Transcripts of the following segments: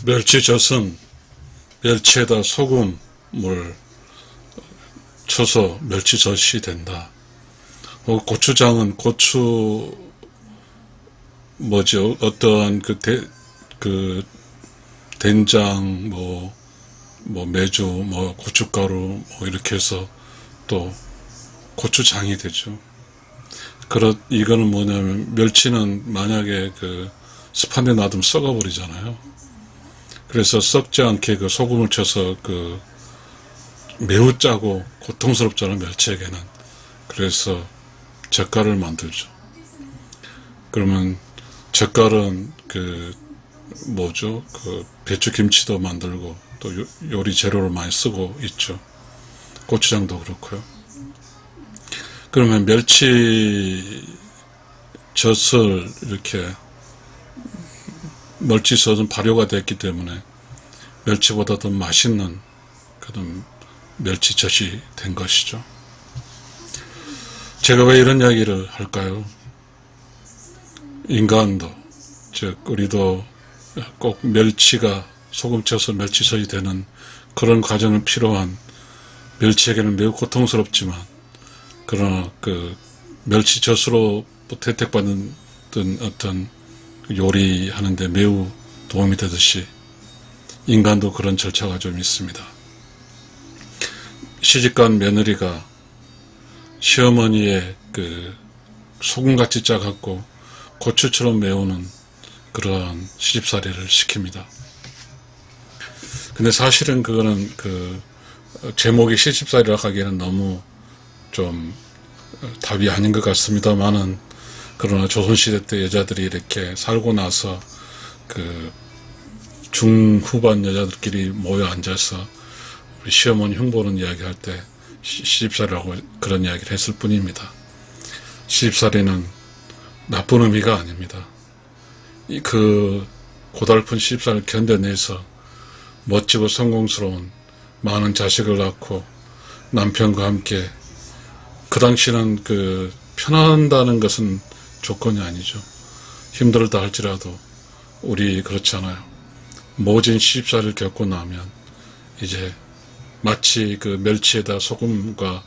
멸치젓은 멸치에다 소금을 쳐서 멸치젓이 된다. 고추장은 고추 어떠한 그 된장 메주 고춧가루 이렇게 해서 또 고추장이 되죠. 이거는 뭐냐면 멸치는 만약에 습한데 놔두면 썩어버리잖아요. 그래서 썩지 않게 소금을 쳐서 매우 짜고 고통스럽잖아요, 멸치에게는. 그래서 젓갈을 만들죠. 그러면 젓갈은 배추김치도 만들고 또 요리 재료를 많이 쓰고 있죠. 고추장도 그렇고요. 그러면 멸치젓은 발효가 됐기 때문에 멸치보다 더 맛있는 그런 멸치젓이 된 것이죠. 제가 왜 이런 이야기를 할까요? 인간도, 즉 우리도 꼭 멸치가 소금 쳐서 멸치젓이 되는 그런 과정은 필요한, 멸치에게는 매우 고통스럽지만 그러나 멸치젓으로 혜택받는 어떤 요리하는데 매우 도움이 되듯이 인간도 그런 절차가 좀 있습니다. 시집간 며느리가 시어머니의 소금같이 짜갖고 고추처럼 매우는 그러한 시집살이를 시킵니다. 근데 사실은 그거는 제목이 시집살이라 하기에는 너무 좀 답이 아닌 것 같습니다만은, 그러나 조선시대 때 여자들이 이렇게 살고 나서 중후반 여자들끼리 모여 앉아서 우리 시어머니 흉보는 이야기할 때 시집살이라고 그런 이야기를 했을 뿐입니다. 시집살이는 나쁜 의미가 아닙니다. 고달픈 시집살이를 견뎌내서 멋지고 성공스러운 많은 자식을 낳고 남편과 함께, 그 당시는 편한다는 것은 조건이 아니죠. 힘들다 할지라도 우리 그렇잖아요. 모진 시집살이를 겪고 나면 이제 마치 멸치에다 소금과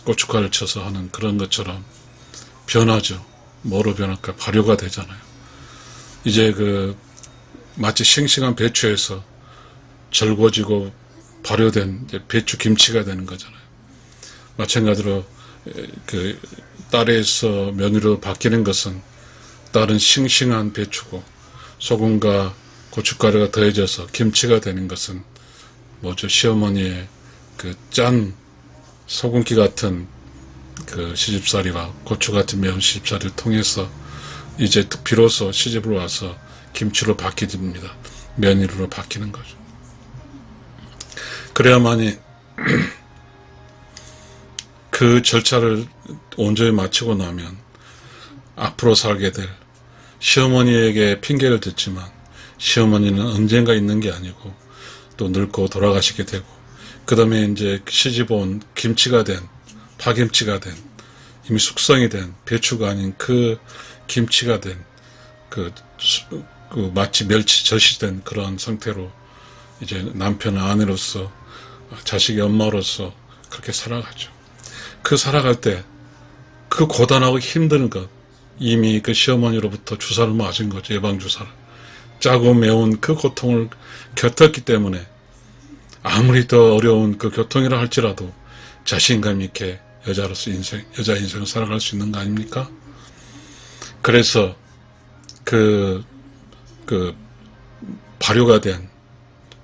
고춧가루를 쳐서 하는 그런 것처럼 변하죠. 뭐로 변할까? 발효가 되잖아요. 이제 마치 싱싱한 배추에서 절궈지고 발효된 배추 김치가 되는 거잖아요. 마찬가지로 딸에서 며느리로 바뀌는 것은 딸은 싱싱한 배추고 소금과 고춧가루가 더해져서 김치가 되는 것은 시어머니의 짠 소금기 같은 시집살이와 고추 같은 매운 시집살이를 통해서 이제 비로소 시집으로 와서 김치로 바뀌집니다. 며느리로 바뀌는 거죠. 그래야만이 그 절차를 온전히 마치고 나면 앞으로 살게 될, 시어머니에게 핑계를 듣지만 시어머니는 언젠가 있는 게 아니고 또 늙고 돌아가시게 되고, 그 다음에 이제 시집온 김치가 된, 파김치가 된, 이미 숙성이 된 배추가 아닌 김치가 된 마치 멸치젓이 된 그런 상태로 이제 남편의 아내로서, 자식의 엄마로서 그렇게 살아가죠. 살아갈 때 고단하고 힘든 것, 이미 시어머니로부터 주사를 맞은 거죠. 예방주사를. 짜고 매운 고통을 겪었기 때문에 아무리 더 어려운 고통이라 할지라도 자신감 있게 여자 인생을 살아갈 수 있는 거 아닙니까? 그래서 발효가 된,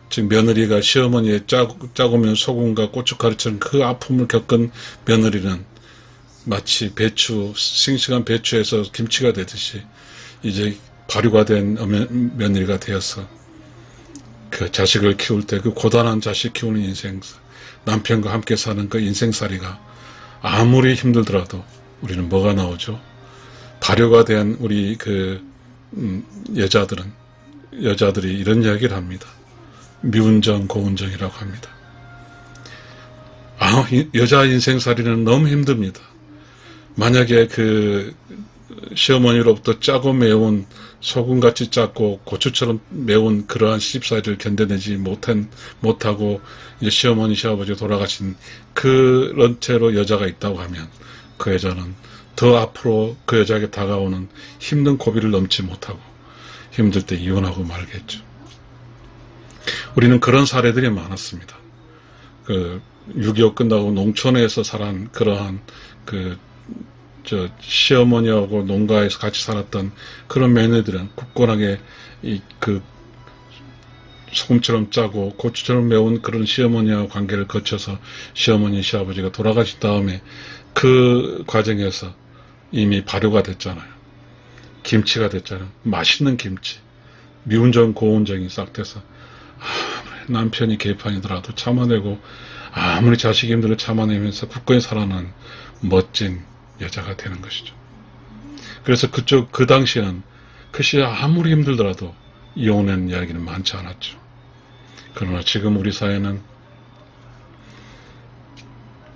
즉 며느리가 시어머니의 짜고 매운 소금과 고춧가루처럼 아픔을 겪은 며느리는 마치 싱싱한 배추에서 김치가 되듯이 이제 발효가 된 며느리가 되어서 자식을 키울 때 고단한 자식 키우는 인생, 남편과 함께 사는 인생살이가 아무리 힘들더라도 우리는 뭐가 나오죠? 발효가 된 우리 여자들이 이런 이야기를 합니다. 미운정, 고운정이라고 합니다. 여자 인생살이는 너무 힘듭니다. 만약에 시어머니로부터 짜고 매운 소금같이 짰고 고추처럼 매운 그러한 시집살이를 견뎌내지 못하고 이제 시어머니 시아버지가 돌아가신 그런 채로 여자가 있다고 하면 그 여자는 더 앞으로 그 여자에게 다가오는 힘든 고비를 넘지 못하고 힘들 때 이혼하고 말겠죠. 우리는 그런 사례들이 많았습니다. 6.25 끝나고 농촌에서 살한 그러한 시어머니하고 농가에서 같이 살았던 그런 며느리들은 굳건하게 소금처럼 짜고 고추처럼 매운 그런 시어머니와 관계를 거쳐서 시어머니, 시아버지가 돌아가신 다음에 그 과정에서 이미 발효가 됐잖아요. 김치가 됐잖아요. 맛있는 김치. 미운정, 고운정이 싹 돼서 아무리 남편이 개판이더라도 참아내고 아무리 자식이 힘들어 참아내면서 굳건히 살아난 멋진 여자가 되는 것이죠. 그래서 그 당시에는 그 시에 아무리 힘들더라도 이혼한 이야기는 많지 않았죠. 그러나 지금 우리 사회는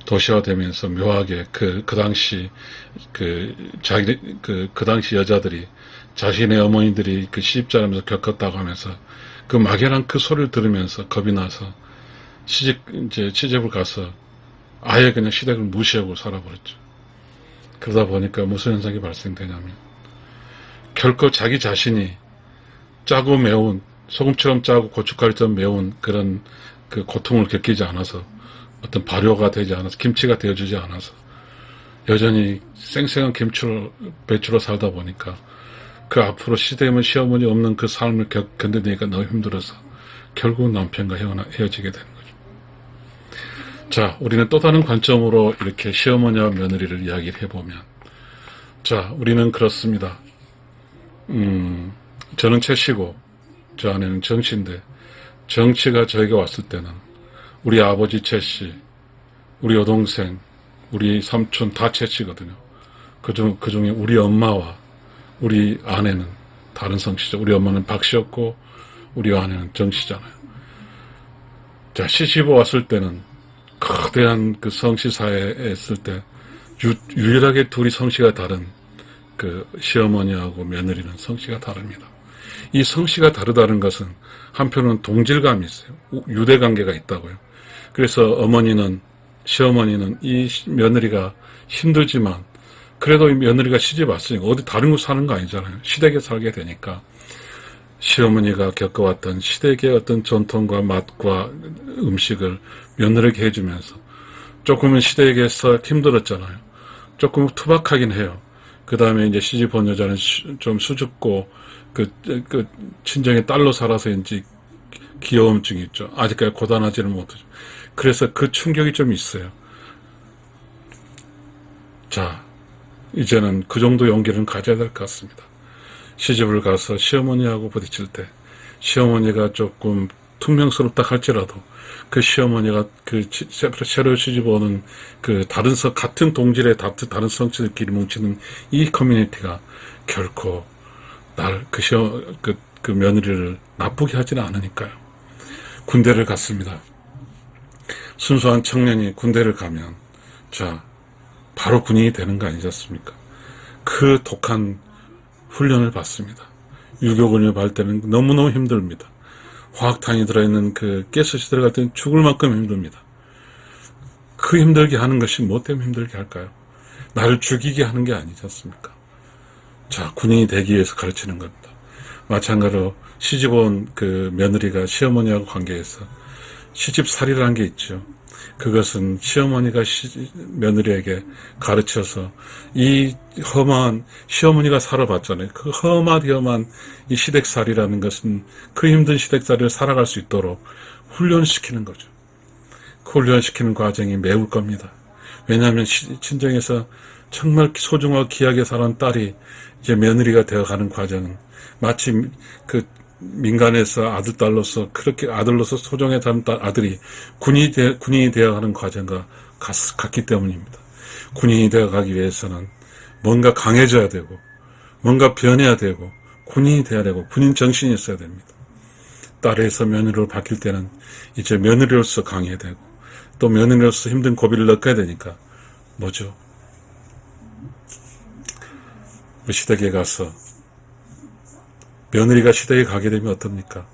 도시화되면서 묘하게 그 당시 그 당시 여자들이 자신의 어머니들이 그 시집살이면서 겪었다고 하면서 그 막연한 그 소리를 들으면서 겁이 나서 시집을 가서 아예 그냥 시댁을 무시하고 살아버렸죠. 그러다 보니까 무슨 현상이 발생되냐면 결코 자기 자신이 짜고 매운 소금처럼 짜고 고춧가루처럼 매운 그런 그 고통을 겪이지 않아서 어떤 발효가 되지 않아서 김치가 되어주지 않아서 여전히 생생한 배추로 살다 보니까 그 앞으로 시댁이면 시어머니 없는 그 삶을 견뎌내기가 너무 힘들어서 결국 남편과 헤어지게 되는 거죠. 자, 우리는 또 다른 관점으로 이렇게 시어머니와 며느리를 이야기를 해보면, 자, 우리는 그렇습니다. 저는 최씨고 저 아내는 정씨인데, 정씨가 저에게 왔을 때는 우리 아버지 최씨, 우리 여동생, 우리 삼촌 다 최씨거든요. 그중에 우리 엄마와 우리 아내는 다른 성씨죠. 우리 엄마는 박씨였고 우리 아내는 정씨잖아요. 자, 시집에 왔을 때는 거대한 그 성씨 사회에 있을 때 유일하게 둘이 성씨가 다른 그 시어머니하고 며느리는 성씨가 다릅니다. 이 성씨가 다르다는 것은 한편은 동질감이 있어요. 유대관계가 있다고요. 그래서 시어머니는 이 며느리가 힘들지만 그래도 이 며느리가 시집 왔으니까 어디 다른 곳 사는 거 아니잖아요. 시댁에 살게 되니까 시어머니가 겪어왔던 시댁의 어떤 전통과 맛과 음식을 며느리에게 해주면서 조금은 시댁에서 힘들었잖아요. 조금 투박하긴 해요. 그 다음에 이제 시집 온 여자는 좀 수줍고 친정의 딸로 살아서인지 귀여움증이 있죠. 아직까지 고단하지는 못하죠. 그래서 그 충격이 좀 있어요. 자, 이제는 그 정도 용기는 가져야 될 것 같습니다. 시집을 가서 시어머니하고 부딪힐 때 시어머니가 조금 퉁명스럽다 할지라도 그 시어머니가 새로 시집 오는 같은 동질의 다른 성씨들끼리 뭉치는 이 커뮤니티가 결코 그 며느리를 나쁘게 하지는 않으니까요. 군대를 갔습니다. 순수한 청년이 군대를 가면 바로 군인이 되는 거 아니지 않습니까? 그 독한 훈련을 받습니다. 유교군을 받을 때는 너무너무 힘듭니다. 화학탄이 들어있는 그 가스시 들어갈 때는 죽을 만큼 힘듭니다. 그 힘들게 하는 것이 뭐 때문에 힘들게 할까요? 나를 죽이게 하는 게 아니지 않습니까? 자, 군인이 되기 위해서 가르치는 겁니다. 마찬가지로 시집 온 그 며느리가 시어머니하고 관계해서 시집살이라는 게 있죠. 그것은 시어머니가 며느리에게 가르쳐서 이 험한 시어머니가 살아봤잖아요. 그 험한 이 시댁살이라는 것은 그 힘든 시댁살이를 살아갈 수 있도록 훈련시키는 거죠. 그 훈련시키는 과정이 매울 겁니다. 왜냐하면 친정에서 정말 소중하고 귀하게 살아온 딸이 이제 며느리가 되어가는 과정은 마치 민간에서 아들딸로서 그렇게 아들로서 소중해 다른 아들이 군인이 되어가는 과정과 같기 때문입니다. 군인이 되어가기 위해서는 뭔가 강해져야 되고 뭔가 변해야 되고 군인이 돼야 되고 군인 정신이 있어야 됩니다. 딸에서 며느리로 바뀔 때는 이제 며느리로서 강해야 되고 또 며느리로서 힘든 고비를 겪어야 되니까 뭐죠? 시댁에 가서 며느리가 시댁에 가게 되면 어떻습니까?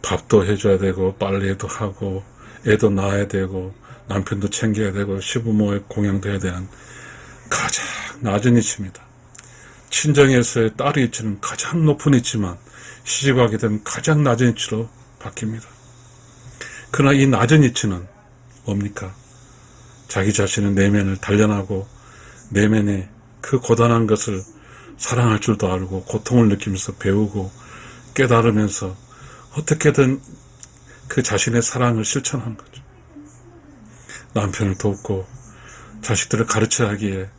밥도 해줘야 되고 빨래도 하고 애도 낳아야 되고 남편도 챙겨야 되고 시부모의 공양도 해야 되는 가장 낮은 위치입니다. 친정에서의 딸의 위치는 가장 높은 위치만 시집가게 되면 가장 낮은 위치로 바뀝니다. 그러나 이 낮은 위치는 뭡니까? 자기 자신의 내면을 단련하고 내면에 그 고단한 것을 사랑할 줄도 알고 고통을 느끼면서 배우고 깨달으면서 어떻게든 그 자신의 사랑을 실천하는 거죠. 남편을 돕고 자식들을 가르쳐야 하기에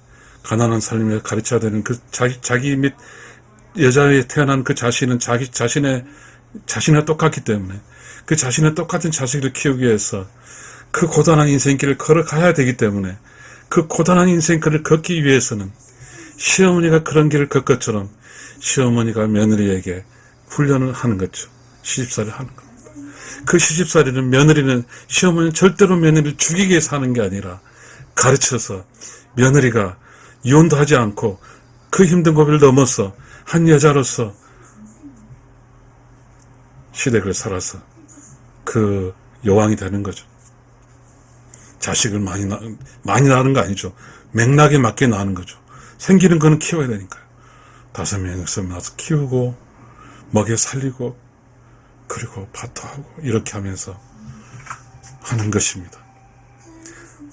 가난한 삶에 가르쳐야 되는 그 자기 및 여자에 태어난 그 자신은 자신과 똑같기 때문에 그 자신의 똑같은 자식을 키우기 위해서 그 고단한 인생길을 걸어가야 되기 때문에 그 고단한 인생길을 걷기 위해서는 시어머니가 그런 길을 걷것처럼 시어머니가 며느리에게 훈련을 하는 거죠. 시집살이를 하는 겁니다. 그 시집살이는 며느리는 시어머니는 절대로 며느리를 죽이기 위해서 하는 게 아니라 가르쳐서 며느리가 이혼도 하지 않고 그 힘든 고비를 넘어서 한 여자로서 시댁을 살아서 그 여왕이 되는 거죠. 자식을 많이 낳는 거 아니죠. 맥락에 맞게 낳는 거죠. 생기는 거는 키워야 되니까요. 5명, 6명 낳아서 키우고 먹여 살리고 그리고 밭도 하고 이렇게 하면서 하는 것입니다.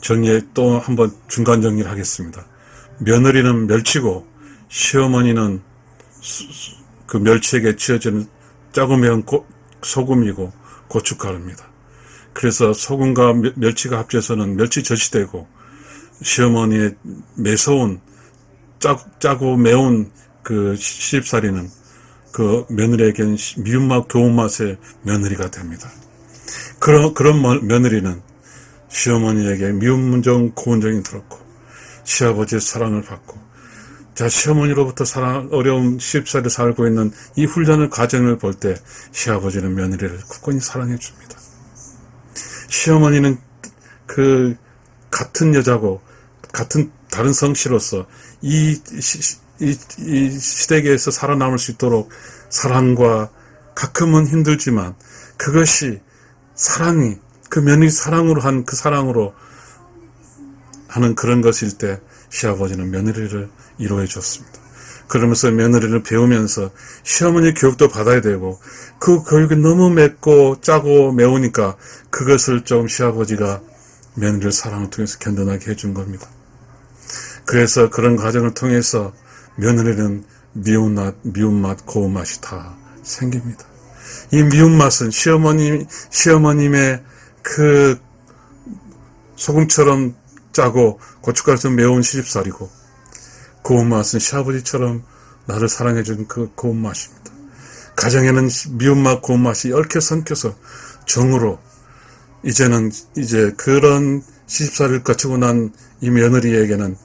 정리에 또 한번 중간 정리를 하겠습니다. 며느리는 멸치고 시어머니는 그 멸치에게 지어지는 짜고 매운 소금이고 고춧가루입니다. 그래서 소금과 멸치가 합쳐서는 멸치젓이 되고 시어머니의 매서운 짜고 매운 그 시집살이는 그 며느리에게는 미운맛 교훈맛의 며느리가 됩니다. 그런 며느리는 시어머니에게 미운정 고운정이 들었고 시아버지의 사랑을 받고 자 시어머니로부터 어려운 시집살이를 살고 있는 이 훈련의 과정을 볼 때 시아버지는 며느리를 굳건히 사랑해 줍니다. 시어머니는 그 같은 여자고 같은 다른 성씨로서 이 시댁에서 살아남을 수 있도록 사랑과 가끔은 힘들지만 그것이 사랑이 그 며느리 사랑으로 한 그 사랑으로 하는 그런 것일 때 시아버지는 며느리를 이루어 줬습니다. 그러면서 며느리를 배우면서 시어머니 교육도 받아야 되고 그 교육이 너무 맵고 짜고 매우니까 그것을 좀 시아버지가 며느리를 사랑을 통해서 견뎌나게 해준 겁니다. 그래서 그런 과정을 통해서 며느리는 미운맛, 고운맛이 다 생깁니다. 이 미운맛은 시어머님의 그 소금처럼 짜고 고춧가루처럼 매운 시집살이고 고운맛은 시아버지처럼 나를 사랑해준 그 고운맛입니다. 가정에는 미운맛, 고운맛이 얽혀 삼켜서 정으로 이제 그런 시집살이를 거치고 난 이 며느리에게는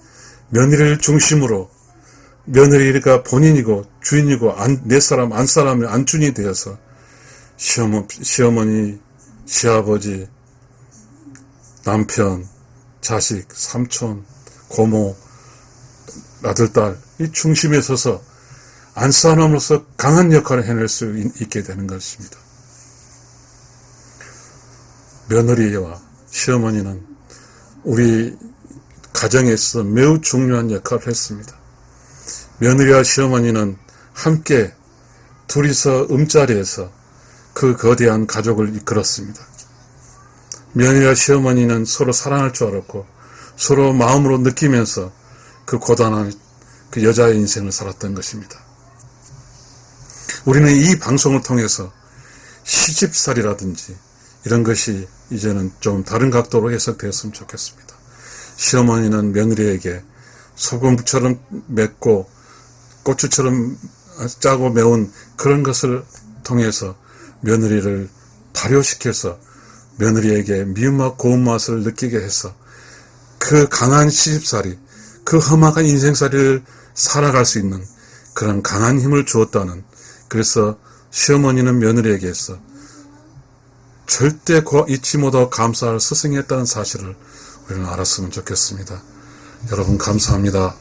며느리를 중심으로 며느리가 본인이고 주인이고 내 사람 안 사람의 안준이 되어서 시어머니, 시아버지, 남편, 자식, 삼촌, 고모, 아들, 딸 이 중심에 서서 안사람으로서 강한 역할을 해낼 수 있게 되는 것입니다. 며느리와 시어머니는 우리 가정에서 매우 중요한 역할을 했습니다. 며느리와 시어머니는 함께 둘이서 음자리에서 그 거대한 가족을 이끌었습니다. 며느리와 시어머니는 서로 사랑할 줄 알았고 서로 마음으로 느끼면서 그 고단한 그 여자의 인생을 살았던 것입니다. 우리는 이 방송을 통해서 시집살이라든지 이런 것이 이제는 좀 다른 각도로 해석되었으면 좋겠습니다. 시어머니는 며느리에게 소금처럼 맵고 고추처럼 짜고 매운 그런 것을 통해서 며느리를 발효시켜서 며느리에게 미운맛 고운맛을 느끼게 해서 그 강한 시집살이 그 험악한 인생살이를 살아갈 수 있는 그런 강한 힘을 주었다는 그래서 시어머니는 며느리에게서 절대 잊지 못하고 감사할 스승이었다는 사실을 우리는 알았으면 좋겠습니다. 여러분 감사합니다.